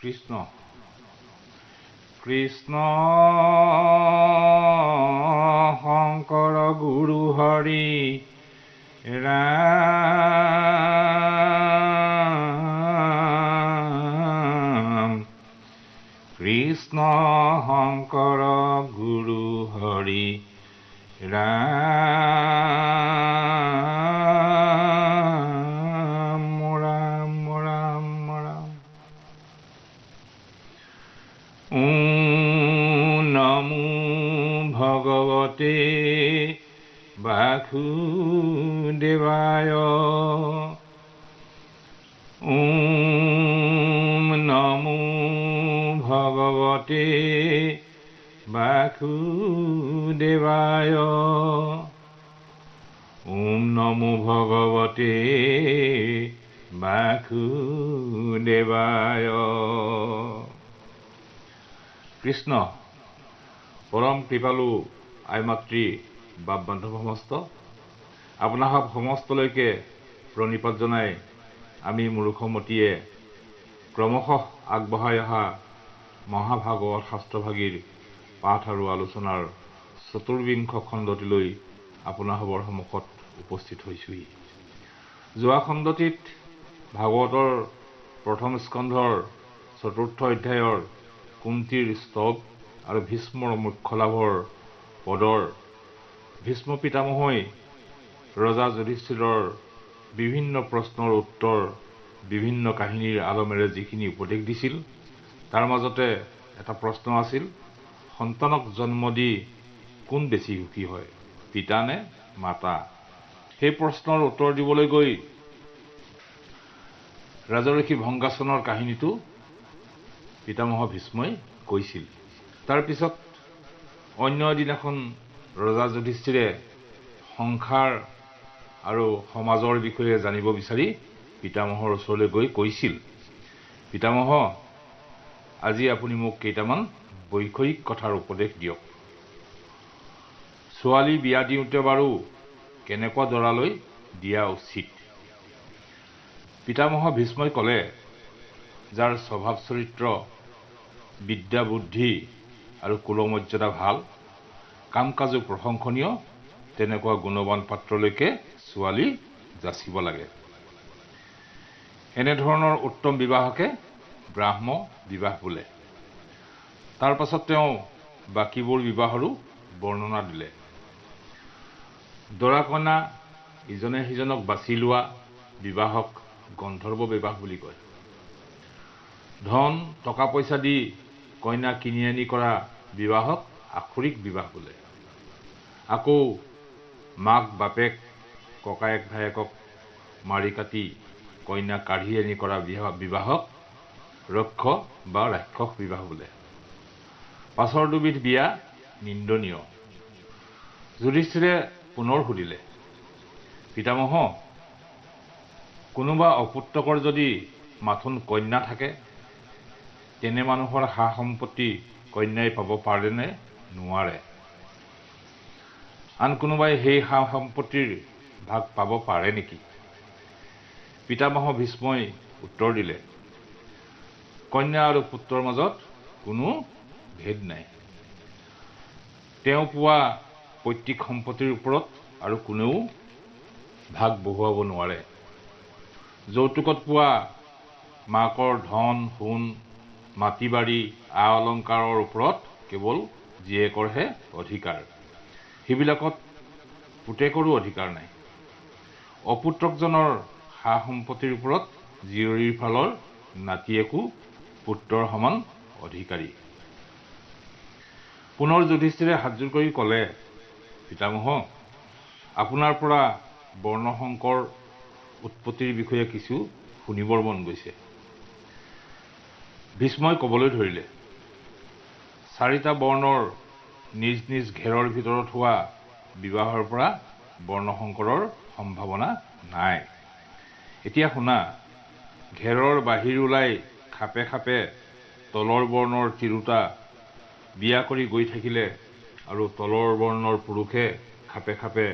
কৃষ্ণ কৃষ্ণ শংকৰ গুৰু হৰি ৰাম কৃষ্ণ শংকৰ গুৰু হৰি ৰাম ৰাম ৰাম ৰাম নমো ভগৱতে বাসুদেৱায় নমো ভগৱতে বাসুদেৱায় নমো ভগৱতে বাসুদেৱায় কৃষ্ণ পৰম কৃপালু আই মাতৃ বাপ বান্ধৱ সমস্ত আপোনাসৱ সমস্তলৈকে প্ৰণিপাত জনাই আমি মূৰ্খমতীয়ে ক্ৰমশঃ আগবঢ়াই অহা মহাভাগৱত শাস্ত্ৰভাগীৰ পাঠ আৰু আলোচনাৰ চতুৰ্বিংশ খণ্ডটিলৈ আপোনাসৱৰ সন্মুখত উপস্থিত হৈছোহি। যোৱা খণ্ডটিত ভাগৱতৰ প্ৰথম স্কন্ধৰ চতুৰ্থ অধ্যায়ৰ কুন্তীৰ স্তৱ আৰু ভীষ্মৰ মোক্ষ লাভৰ পদৰ ভীষ্ম পিতামহই ৰজা যুধিষ্ঠিৰৰ বিভিন্ন প্ৰশ্নৰ উত্তৰ বিভিন্ন কাহিনীৰ আলমেৰে যিখিনি উপদেশ দিছিল তাৰ মাজতে এটা প্ৰশ্ন আছিল, সন্তানক জন্ম দি কোন বেছি সুখী হয়, পিতা নে মাতা? সেই প্ৰশ্নৰ উত্তৰ দিবলৈ গৈ ৰাজৰ্ষি ভংগাসনৰ কাহিনীটো পিতামহ ভীষ্মই কৈছিল। তাৰ পিছত অন্য এদিনাখন ৰজা যুধিষ্ঠিৰে সংসাৰ আৰু সমাজৰ বিষয়ে জানিব বিচাৰি পিতামহৰ ওচৰলৈ গৈ কৈছিল, পিতামহ আজি আপুনি মোক কেইটামান বৈষয়িক কথাৰ উপদেশ দিয়ক। ছোৱালী বিয়া দিওঁতে বাৰু কেনেকুৱা দৰালৈ দিয়া উচিত? পিতামহ ভীষ্মই ক'লে, যাৰ স্বভাৱ চৰিত্ৰ বিদ্যা বুদ্ধি আৰু কুলমৰ্যাদা ভাল, কাম কাজো প্ৰশংসনীয়, তেনেকুৱা গুণৱান পাত্ৰলৈকে ছোৱালী যাচিব লাগে। এনেধৰণৰ উত্তম বিবাহকে ব্ৰাহ্ম বিবাহ বোলে। তাৰ পাছত তেওঁ বাকীবোৰ বিবাহৰো বৰ্ণনা দিলে। দৰা কইনা ইজনে সিজনক বাছি লোৱা বিবাহক গন্ধৰ্ব বিবাহ বুলি কয়। ধন টকা পইচা দি কইনা কিনি আনি কৰা বিবাহক আখৰিক বিবাহ বোলে। আকৌ মাক বাপেক ককায়েক ভায়েকক মাৰি কাটি কইনা কাঢ়ি আনি কৰা বিবাহক ৰক্ষ বা ৰাক্ষস বিবাহ বোলে। পাছৰ দুবিধ বিয়া নিন্দনীয়। যুধিষ্ঠিৰে পুনৰ সুধিলে, পিতামহ কোনোবা অপুত্ৰকৰ যদি মাথোন কন্যা থাকে, তেনে মানুহৰ সা সম্পত্তি কন্যাই পাব পাৰে নে নোৱাৰে? আন কোনোবাই সেই সা সম্পত্তিৰ ভাগ পাব পাৰে নেকি? পিতামহ ভীষ্মই উত্তৰ দিলে, কন্যা আৰু পুত্ৰৰ মাজত কোনো ভেদ নাই। তেওঁ পোৱা পৈতৃক সম্পত্তিৰ ওপৰত আৰু কোনেও ভাগ বহুৱাব নোৱাৰে। যৌতুকত পোৱা মাকৰ ধন সোণ মাটি বাৰী আ অলংকাৰৰ ওপৰত কেৱল জীয়েকৰহে অধিকাৰ, সেইবিলাকত পুতেকৰো অধিকাৰ নাই। অপুত্ৰকজনৰ সা সম্পত্তিৰ ওপৰত জীয়ৰীৰ ফালৰ নাতিয়েকো পুত্ৰৰ সমান অধিকাৰী। পুনৰ যুধিষ্ঠিৰে হাতযোৰ কৰি ক'লে, পিতামহ আপোনাৰ পৰা বৰ্ণসংকৰ উৎপত্তিৰ বিষয়ে কিছু শুনিবৰ মন গৈছে। ভীষ্মই ক'বলৈ ধৰিলে, চাৰিটা বৰ্ণৰ নিজ নিজ ঘেৰৰ ভিতৰত হোৱা বিবাহৰ পৰা বৰ্ণসংকৰৰ সম্ভাৱনা নাই। এতিয়া শুনা, ঘেৰৰ বাহিৰ ওলাই খাপে খাপে তলৰ বৰ্ণৰ তিৰোতা বিয়া কৰি গৈ থাকিলে আৰু তলৰ বৰ্ণৰ পুৰুষে খাপে খাপে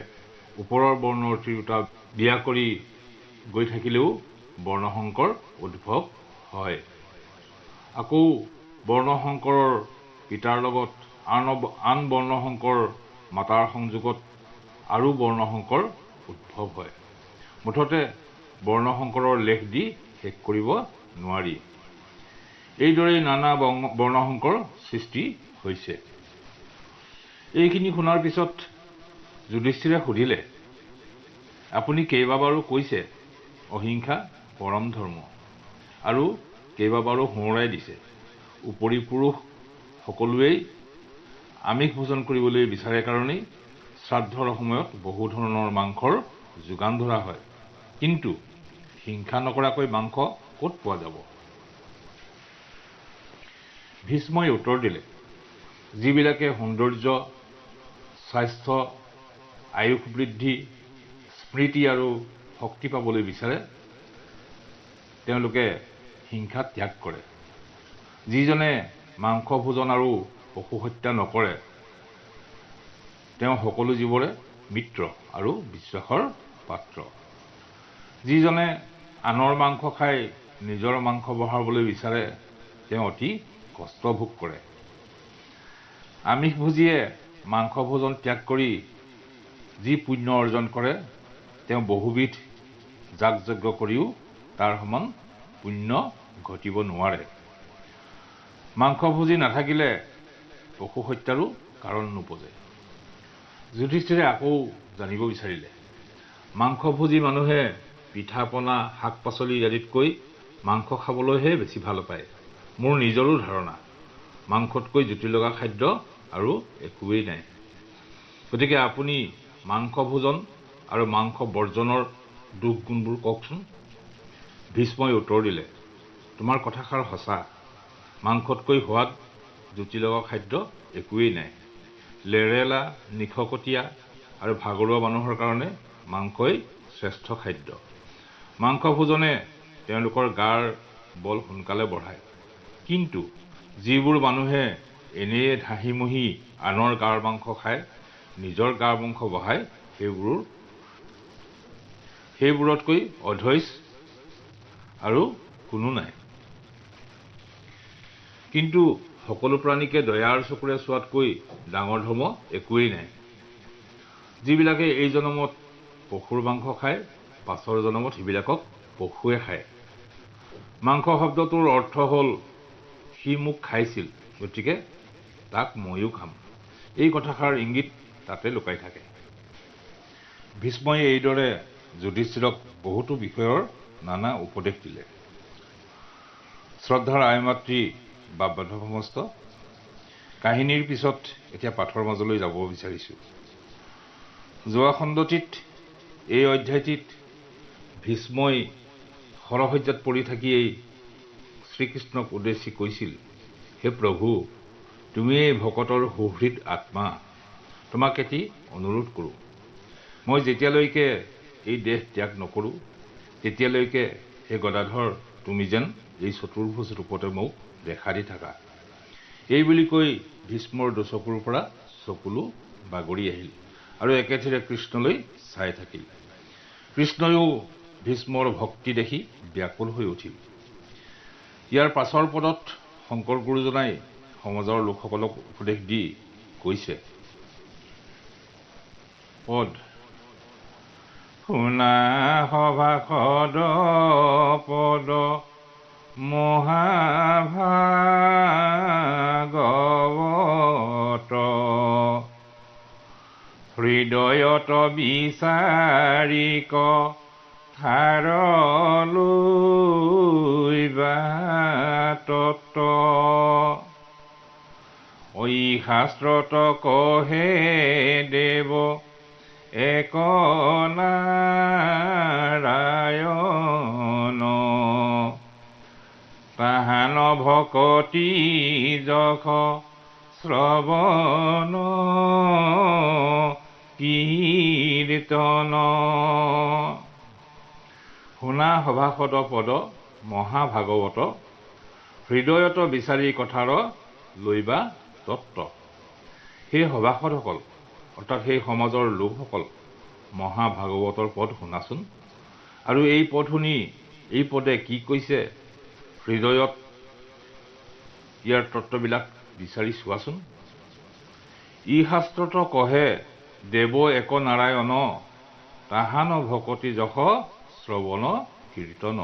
ওপৰৰ বৰ্ণৰ তিৰোতা বিয়া কৰি গৈ থাকিলেও বৰ্ণসংকৰ উদ্ভৱ হয়। আকৌ বৰ্ণশংকৰৰ পিতাৰ লগত আন বৰ্ণশংকৰ মাতাৰ সংযোগত আৰু বৰ্ণশংকৰ উদ্ভৱ হয়। মুঠতে বৰ্ণশংকৰৰ লেখ দি শেষ কৰিব নোৱাৰি। এইদৰেই নানা বৰ্ণশংকৰ সৃষ্টি হৈছে। এইখিনি শুনাৰ পিছত যুধিষ্ঠিৰে সুধিলে, আপুনি কেইবাবাৰো কৈছে অহিংসা পৰম ধৰ্ম, আৰু কেইবাবাৰো সোঁৱৰাই দিছে উপৰি পুৰুষ সকলোৱেই আমিষ ভোজন কৰিবলৈ বিচাৰে কাৰণেই শ্ৰাদ্ধৰ সময়ত বহু ধৰণৰ মাংসৰ যোগান ধৰা হয়। কিন্তু হিংসা নকৰাকৈ মাংস ক'ত পোৱা যাব? ভীষ্মই উত্তৰ দিলে, যিবিলাকে সৌন্দৰ্য, স্বাস্থ্য, আয়ুস বৃদ্ধি, স্মৃতি আৰু শক্তি পাবলৈ বিচাৰে তেওঁলোকে হিংসা ত্যাগ কৰে। যিজনে মাংস ভোজন আৰু পশু হত্যা নকৰে তেওঁ সকলো জীৱৰে মিত্ৰ আৰু বিশ্বাসৰ পাত্ৰ। যিজনে আনৰ মাংস খাই নিজৰ মাংস বঢ়াবলৈ বিচাৰে তেওঁ অতি কষ্ট ভোগ কৰে। আমিষভোজীয়ে মাংস ভোজন ত্যাগ কৰি যি পুণ্য অৰ্জন কৰে তেওঁ বহুবিধ যাগযজ্ঞ কৰিও তাৰ সমান পুণ্য ঘটিব নোৱাৰে। মাংসভোজী নাথাকিলে পশু হত্যাৰো কাৰণ নোপজে। যুধিষ্ঠিৰে আকৌ জানিব বিচাৰিলে, মাংসভোজী মানুহে পিঠা পনা, শাক পাচলি আদিতকৈ মাংস খাবলৈহে বেছি ভাল পায়। মোৰ নিজৰো ধাৰণা মাংসতকৈ জুতি লগা খাদ্য আৰু একোৱেই নাই। গতিকে আপুনি মাংস ভোজন আৰু মাংস বৰ্জনৰ দুখ গুণবোৰ কওকচোন। ভীষ্মই উত্তৰ দিলে, তোমাৰ কথাষাৰ সঁচা। মাংসতকৈ সোৱাদ জুতি লগা খাদ্য একোৱেই নাই। লেৰেলা, নিশকটীয়া আৰু ভাগৰুৱা মানুহৰ কাৰণে মাংসই শ্ৰেষ্ঠ খাদ্য। মাংস ভোজনে তেওঁলোকৰ গাৰ বল সোনকালে বঢ়ায়। কিন্তু যিবোৰ মানুহে এনেয়ে ধাহিমুহি আনৰ গাৰ মাংস খায়, নিজৰ গাৰ মাংস বঢ়ায়, সেইবোৰতকৈ অধৈৰ্য আৰু কোনো নাই। কিন্তু সকলো প্ৰাণীকে দয়াৰ চকুৰে চোৱাতকৈ ডাঙৰ ধৰ্ম একোৱেই নাই। যিবিলাকে এই জনমত পশুৰ মাংস খায়, পাছৰ জনমত সিবিলাকক পশুৱে খায়। মাংস শব্দটোৰ অৰ্থ হ'ল সি মোক খাইছিল, গতিকে তাক ময়ো খাম। এই কথাষাৰ ইংগিত তাতে লুকাই থাকে। ভীষ্মই এইদৰে যুধিষ্ঠিৰক বহুতো বিষয়ৰ নানা উপদেশ দিলে। শ্ৰদ্ধাৰ আইমাতৃ বাপ-বাধ্যসমস্ত কাহিনীৰ পিছত এতিয়া পাঠৰ মাজলৈ যাব বিচাৰিছো। যোৱা খণ্ডটিত এই অধ্যায়টিত ভীষ্মই শৰশয্যাত পৰি থাকিয়েই শ্ৰীকৃষ্ণক উদ্দেশ্যি কৈছিল, হে প্ৰভু, তুমি এই ভকতৰ সুহৃদ আত্মা, তোমাক এটি অনুৰোধ কৰোঁ। মই যেতিয়ালৈকে এই দেহ ত্যাগ নকৰোঁ তেতিয়ালৈকে হে গদাধৰ, তুমি যেন এই চতুৰ্ভুজ ৰূপতে মোক দেখা দি থাকা। এই বুলি কৈ ভীষ্মৰ দুচকুৰ পৰা চকুলো বাগৰি আহিল আৰু একেথিৰে কৃষ্ণলৈ চাই থাকিল। কৃষ্ণয়ো ভীষ্মৰ ভক্তি দেখি ব্যাকুল হৈ উঠিল। ইয়াৰ পাছৰ পদত শংকৰ গুৰুজনাই সমাজৰ লোকসকলক উপদেশ দি কৈছে, পদ শুনা সভাসদ পদ মহাভাগৱত, হৃদয়ত বিচাৰিক থাৰলৈবা তত্ত্ব, ঐ শাস্ত্ৰত কহে দেৱ এক নাৰায়ণ, তাহান ভকতি যশ শ্ৰৱণ কীৰ্তন। শুনা সভাসদ পদ মহাভাগৱত, হৃদয়ত বিচাৰি কথাৰ লৈবা তত্ত্ব। সেই সভাসদসকল অৰ্থাৎ সেই সমাজৰ লোকসকল মহাভাগৱতৰ পদ শুনাচোন, আৰু এই পদ শুনি এই পদে কি কৈছে হৃদয়ত ইয়াৰ তত্ত্ববিলাক বিচাৰি চোৱাচোন। ই শাস্ত্ৰত কহে দেৱ এক নাৰায়ণ তাহান ভকতি যশ শ্ৰৱণ কীৰ্তন।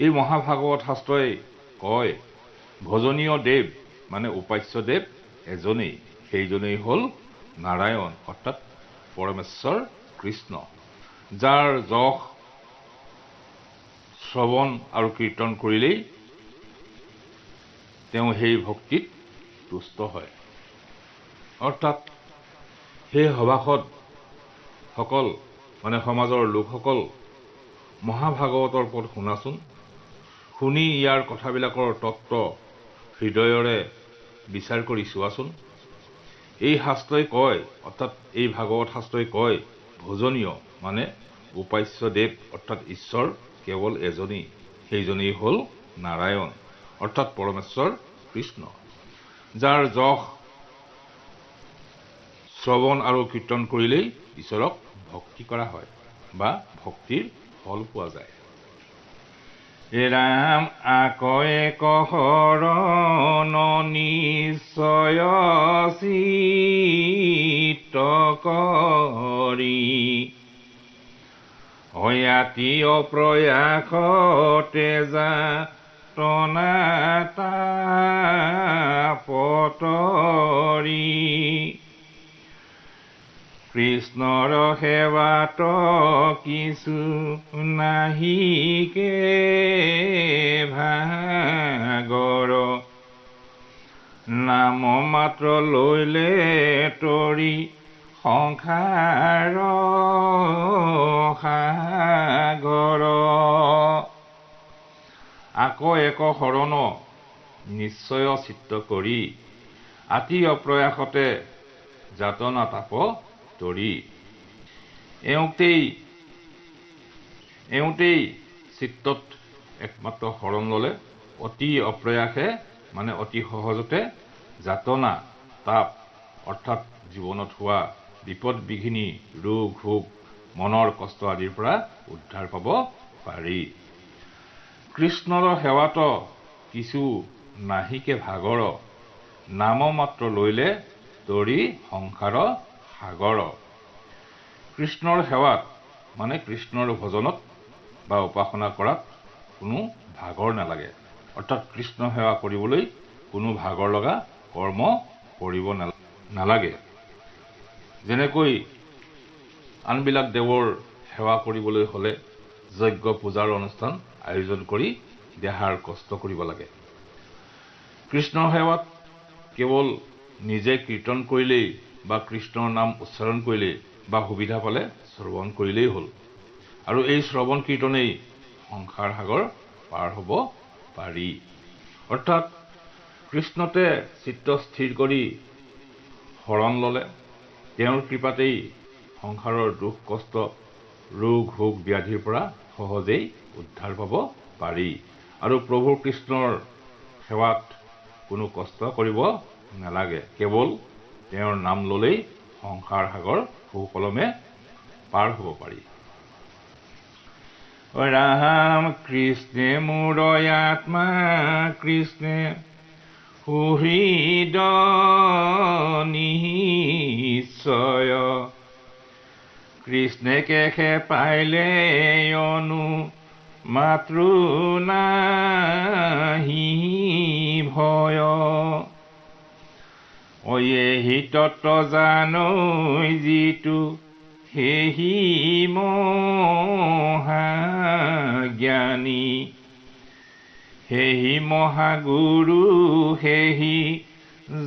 এই মহাভাগৱত শাস্ত্ৰই কয় ভজনীয় দেৱ মানে উপাস্য দেৱ এজনেই, সেইজনেই হ'ল নাৰায়ণ অৰ্থাৎ পৰমেশ্বৰ কৃষ্ণ, যাৰ যশ শ্ৰৱণ আৰু কীৰ্তন কৰিলেই তেওঁ সেই ভক্তিত তুষ্ট হয়। অৰ্থাৎ সেই সভাসদ সকল মানে সমাজৰ লোকসকল মহাভাগৱতৰ পদ শুনাচোন। শুনি ইয়াৰ কথাবিলাকৰ তত্ত্ব হৃদয়ৰে বিচাৰ কৰি চোৱাচোন। এই শাস্ত্ৰই কয় অৰ্থাৎ এই ভাগৱত শাস্ত্ৰই কয় ভজনীয় মানে উপাস্য দেৱ অৰ্থাৎ ঈশ্বৰ কেৱল এজনেই, সেইজনেই হ'ল নাৰায়ণ অৰ্থাৎ পৰমেশ্বৰ কৃষ্ণ, যাৰ যশ শ্ৰৱণ আৰু কীৰ্তন কৰিলেই ঈশ্বৰক ভক্তি কৰা হয় বা ভক্তিৰ ফল পোৱা যায়। ৰাম আকয়ে কহৰণ নিশ্চয় চিত্ত কৰি অয়াতি অপ্ৰয়াসতে যাতনা তাপতৰি কৃষ্ণৰ সেৱাত কিছু নাহিকে ভাগৰ নাম মাত্ৰ লৈলে তৰি সংসাৰ সাগৰ। আকৌ এক শৰণ নিশ্চয় চিত্ত কৰি আতি অপ্ৰয়াসতে যাতনা তাপ তৰি। এওঁতেই চিত্তত একমাত্ৰ শৰণ ললে অতি অপ্ৰয়াসে মানে অতি সহজতে যাতনা তাপ অৰ্থাৎ জীৱনত হোৱা বিপদ বিঘিনি ৰোগ ভোগ মনৰ কষ্ট আদিৰ পৰা উদ্ধাৰ পাব পাৰি। কৃষ্ণৰ সেৱাত কিছু নাহিকে ভাগৰ নাম মাত্ৰ লৈলে তৰি সংসাৰ সাগৰ। কৃষ্ণৰ সেৱাত মানে কৃষ্ণৰ ভজনত বা উপাসনা কৰাত কোনো ভাগৰ নালাগে, অৰ্থাৎ কৃষ্ণ সেৱা কৰিবলৈ কোনো ভাগৰ লগা কৰ্ম কৰিব নালাগে। যেনেকৈ আনবিলাক দেৱৰ সেৱা কৰিবলৈ হলে যজ্ঞ পূজাৰ অনুষ্ঠান আয়োজন কৰি দেহাৰ কষ্ট কৰিব লাগে। কৃষ্ণৰ সেৱাত কেৱল নিজে কীৰ্তন কৰিলেই বা কৃষ্ণৰ নাম উচ্চাৰণ কৰিলেই বা সুবিধা পালে শ্ৰৱণ কৰিলেই হ'ল, আৰু এই শ্ৰৱণ কীৰ্তনেই সংসাৰ সাগৰ পাৰ হ'ব পাৰি। অৰ্থাৎ কৃষ্ণতে চিত্ত স্থিৰ কৰি শৰণ ললে তেওঁৰ কৃপাতেই সংসাৰৰ দুখ কষ্ট ৰোগ ভোগ ব্যাধিৰ পৰা সহজেই উদ্ধাৰ পাব পাৰি। আৰু প্ৰভু কৃষ্ণৰ সেৱাত কোনো কষ্ট কৰিব নালাগে, কেৱল তেওঁৰ নাম ললেই সংসাৰ সাগৰ সুকলমে পাৰ হ'ব পাৰি। ৰাম কৃষ্ণে মোৰ আত্মা কৃষ্ণে সুহৃদ নিশ্চয় কৃষ্ণে কেশে পাইলে অনু মাতৃ নাহি ভয় অয়েহি তত্ত্ব জানৈ যিটো সেহি মহাজ্ঞানী সেহি মহাগুৰু সেহি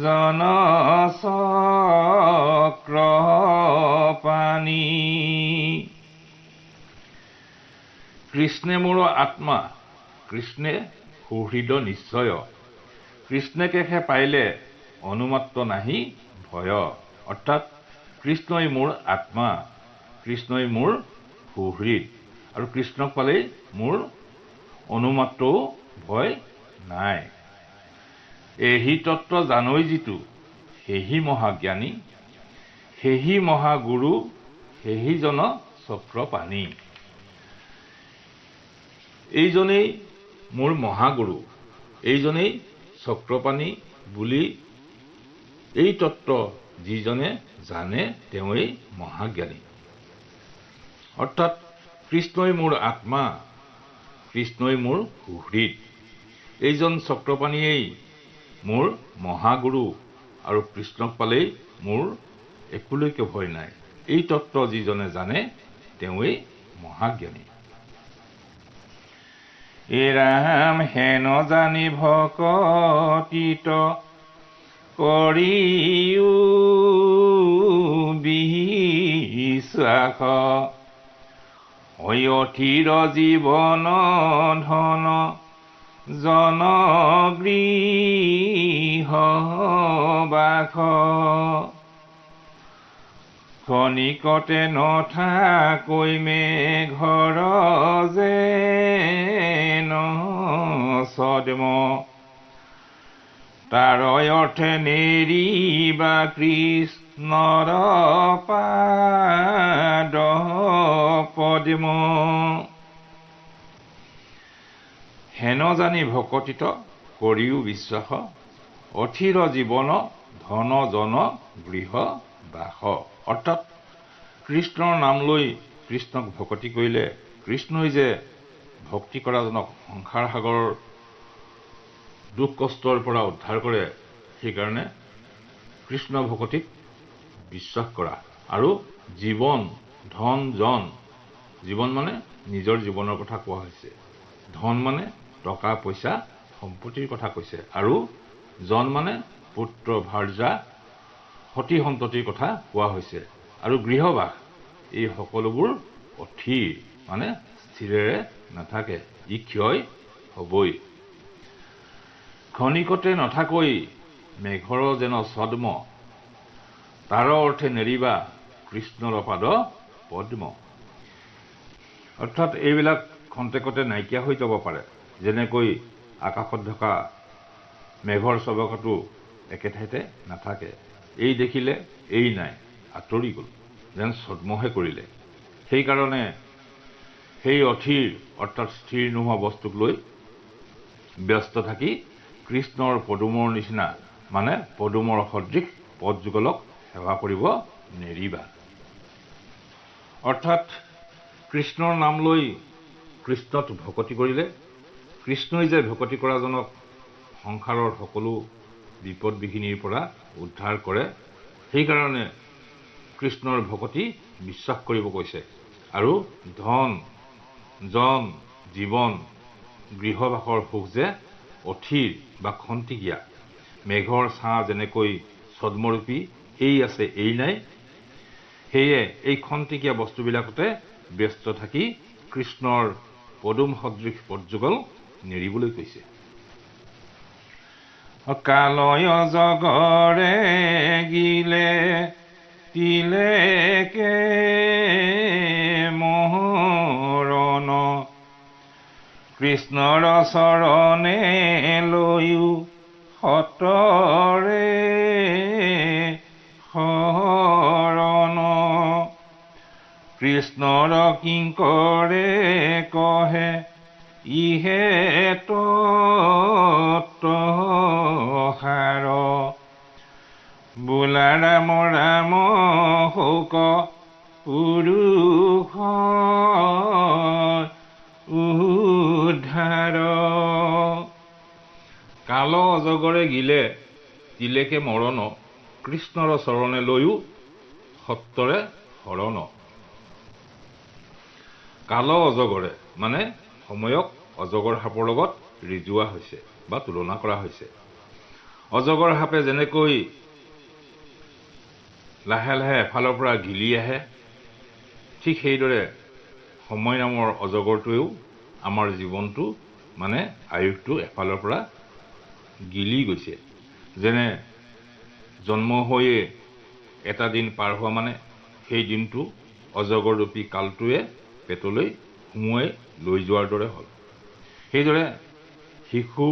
জন চক্ৰপাণি। কৃষ্ণে মোৰ আত্মা কৃষ্ণে সুহৃদ নিশ্চয় কৃষ্ণে কেশে পাইলে অনুমাত্ৰ নাহি ভয়। অৰ্থাৎ কৃষ্ণই মোৰ আত্মা কৃষ্ণই মোৰ সুহৃদ আৰু কৃষ্ণক পালেই মোৰ অনুমাত্ৰও ভয় নাই। এহি তত্ত্ব জানৈ যিটো সেহি মহাজ্ঞানী সেহি মহাগুৰু সেহি জন চক্ৰপাণি। এইজনেই মোৰ মহাগুৰু এইজনেই চক্ৰপাণি বুলি এই তত্ত্ব যিজনে জানে তেওঁই মহাজ্ঞানী। অৰ্থাৎ কৃষ্ণই মোৰ আত্মা, কৃষ্ণই মোৰ সুহৃদ। এইজন চক্ৰপাণিয়েই মোৰ মহাগুৰু আৰু কৃষ্ণক পালেই মোৰ একোলৈকে ভয় নাই। এই তত্ত্ব যিজনে জানে তেওঁই মহাজ্ঞানী। এ ৰাম হেন জানি ভকতিত কৰিও বিশ্বাস, অথিৰ জীৱন ধন জনগৃহ বাস, খনিকতে নথাকৈ মেঘৰ যেন ছদ্ম, তাৰ অৰ্থে নেৰিবা কৃষ্ণৰ পাদ পদ্ম। হেন জানি ভকতিত কৰিও বিশ্বাস, অথিৰ জীৱন ধন জন গৃহ বাস। অৰ্থাৎ কৃষ্ণৰ নাম লৈ কৃষ্ণক ভকতি কৰিলে কৃষ্ণই যে ভক্তি কৰাজনক সংসাৰ সাগৰৰ দুখ কষ্টৰ পৰা উদ্ধাৰ কৰে, সেইকাৰণে কৃষ্ণ ভকতিক বিশ্বাস কৰা। আৰু জীৱন ধন জন, জীৱন মানে নিজৰ জীৱনৰ কথা কোৱা হৈছে, ধন মানে টকা পইচা সম্পত্তিৰ কথা কৈছে, আৰু জন মানে পুত্ৰ ভাৰ্যা সতী সন্ততিৰ কথা কোৱা হৈছে, আৰু গৃহবাস এই সকলোবোৰ অথিৰ মানে স্থিৰেৰে নাথাকে, ই ক্ষয় হবই। খনিকতে নথাকৈ মেঘৰ যেন ছদ্ম, তাৰ অৰ্থে নেৰিবা কৃষ্ণৰ পাদ পদ্ম। অৰ্থাৎ এইবিলাক খন্তেকতে নাইকিয়া হৈ যাব পাৰে, যেনেকৈ আকাশত থকা মেঘৰ চবকাটো একে ঠাইতে নাথাকে, এই দেখিলে এই নাই আঁতৰি গ'ল, যেন ছদ্মহে কৰিলে। সেইকাৰণে সেই অথিৰ অৰ্থাৎ স্থিৰ নোহোৱা বস্তুক লৈ ব্যস্ত থাকি কৃষ্ণৰ পদুমৰ নিচিনা মানে পদুমৰ সদৃশ পদযুগলক সেৱা কৰিব নেৰিবা। অৰ্থাৎ কৃষ্ণৰ নাম লৈ কৃষ্ণত ভকতি কৰিলে কৃষ্ণই যে ভকতি কৰাজনক সংসাৰৰ সকলো বিপদ বিঘিনিৰ পৰা উদ্ধাৰ কৰে, সেইকাৰণে কৃষ্ণৰ ভকতি বিশ্বাস কৰিব কৈছে। আৰু ধন জন জীৱন গৃহবাসৰ সুখ যে অথিৰ বা খন্তিকীয়া, মেঘৰ ছাঁ যেনেকৈ ছদ্মৰূপী এই আছে এই নাই, সেয়ে এই খন্তিকীয়া বস্তুবিলাকতে ব্যস্ত থাকি কৃষ্ণৰ পদুম সদৃশ পদযুগল নেৰিবলৈ কৈছে। কালয় জগৰে গিলে তিলেকে মৰণ, কৃষ্ণৰ চৰণে লৈও সতৰে শৰণ, কৃষ্ণৰ কিংকৰে কহে ইহে তত্ত্বসাৰ, বোলা ৰাম ৰাম শোক পুৰুষ উদ্ধাৰ। কাল অজগৰে গিলে তিলেকে মৰণ, কৃষ্ণৰ চৰণে লৈও সত্তৰে শৰণ। কাল অজগৰে মানে সময়ক অজগৰ সাপৰ লগত ৰিজোৱা হৈছে বা তুলনা কৰা হৈছে। অজগৰ সাপে যেনেকৈ লাহে লাহে এফালৰ পৰা গিলি আহে, ঠিক সেইদৰে সময় নামৰ অজগৰটোৱেও আমাৰ জীৱনটো মানে আয়ুসটো এফালৰ পৰা গিলি গৈছে। যেনে জন্ম হৈয়ে এটা দিন পাৰ হোৱা মানে সেই দিনটো অজগৰৰূপী কালটোৱে পেটলৈ সুমুৱাই লৈ যোৱাৰ দৰে হ'ল। সেইদৰে শিশু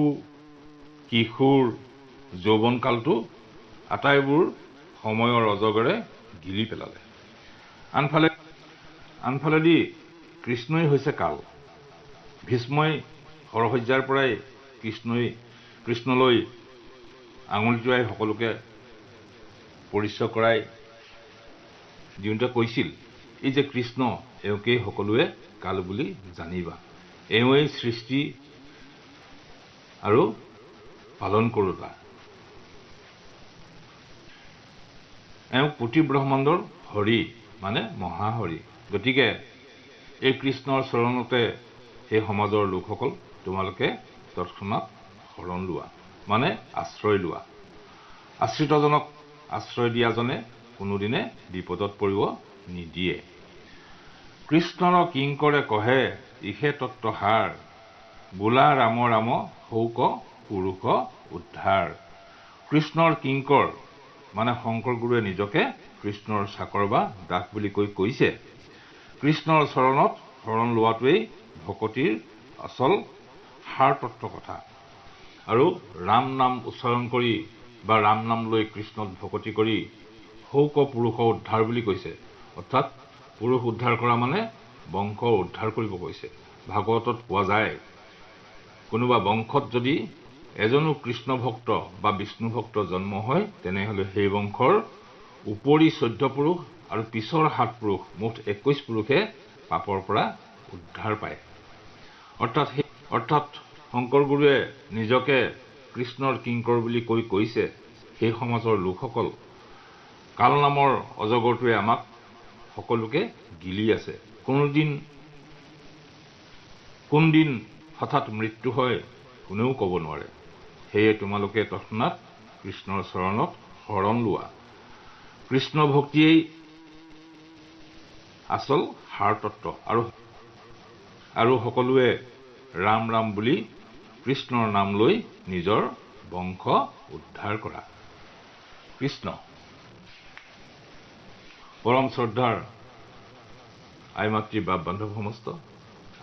কিশোৰ যৌৱনকালটো আটাইবোৰ সময়ৰ অজগৰে গিলি পেলালে। আনফালেদি কৃষ্ণই হৈছে কাল। ভীষ্মই হৰসজ্যাৰ পৰাই কৃষ্ণলৈ আঙুলিটোৱাই সকলোকে পৰিচয় কৰাই দিওঁতে কৈছিল, এই যে কৃষ্ণ এওঁকেই সকলোৱে কাল বুলি জানিবা, এওঁৱেই সৃষ্টি আৰু পালন কৰোতা, এওঁক পুতি ব্ৰহ্মাণ্ডৰ হৰি মানে মহাহৰি। গতিকে এই কৃষ্ণৰ চৰণতে সেই সমাজৰ লোকসকল তোমালোকে তৎক্ষণাৎ শৰণ লোৱা, মানে আশ্ৰয় লোৱা। আশ্ৰিতজনক আশ্ৰয় দিয়াজনে কোনোদিনে বিপদত পৰিব নিদিয়ে। কৃষ্ণৰ কিংকৰে কহে ইহে তত্ত্বসাৰ, বোলা ৰাম ৰাম শৌক পুৰুষ উদ্ধাৰ। কৃষ্ণৰ কিংকৰ মানে শংকৰ গুৰুৱে নিজকে কৃষ্ণৰ চাকৰ বা দাস বুলি কৈছে। কৃষ্ণৰ চৰণত শৰণ লোৱাটোৱেই ভকতিৰ আচল সাৰ তত্ত্ব কথা। আৰু ৰাম নাম উচ্চাৰণ কৰি বা ৰাম নাম লৈ কৃষ্ণত ভকতি কৰি শৌক পুৰুষ উদ্ধাৰ বুলি কৈছে। অৰ্থাৎ পুৰুষ উদ্ধাৰ কৰা মানে বংশ উদ্ধাৰ কৰিব কৈছে। ভাগৱতত পোৱা যায়, কোনোবা বংশত যদি এজনো কৃষ্ণ ভক্ত বা বিষ্ণু ভক্ত জন্ম হয়, তেনেহলে সেই বংশৰ উপৰি 14 পুৰুষ আৰু পিছৰ 7 পুৰুষ, মুঠ 21 পুৰুষে পাপৰ পৰা উদ্ধাৰ পায়। অৰ্থাৎ শংকৰ গুৰুৱে নিজকে কৃষ্ণৰ কিংকৰ বুলি কৈছে। সেই সমাজৰ লোকসকল, কাল নামৰ অজগৰটোৱে আমাক সকলোকে গিলি আছে। কোন দিন হঠাৎ মৃত্যু হয় কোনেও ক'ব নোৱাৰে। সেয়ে তোমালোকে তৎক্ষণাৎ কৃষ্ণৰ চৰণত শৰণ লোৱা। কৃষ্ণ ভক্তিয়েই আচল সাৰ তত্ত্ব। আৰু সকলোৱে ৰাম ৰাম বুলি কৃষ্ণৰ নাম লৈ নিজৰ বংশ উদ্ধাৰ কৰা। কৃষ্ণ। পৰম শ্ৰদ্ধাৰ আই মাতৃ বাপ বান্ধৱ সমস্ত,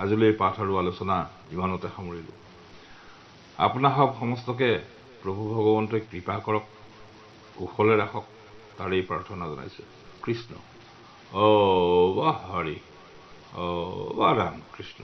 আজিলৈ পাঠ আৰু আলোচনা ইমানতে সামৰিলো। আপোনাসৱ সমস্তকে প্ৰভু ভগৱন্তই কৃপা কৰক, কুশলে ৰাখক, তাৰেই প্ৰাৰ্থনা জনাইছো। কৃষ্ণ। বা হৰি, বা ৰাম কৃষ্ণ।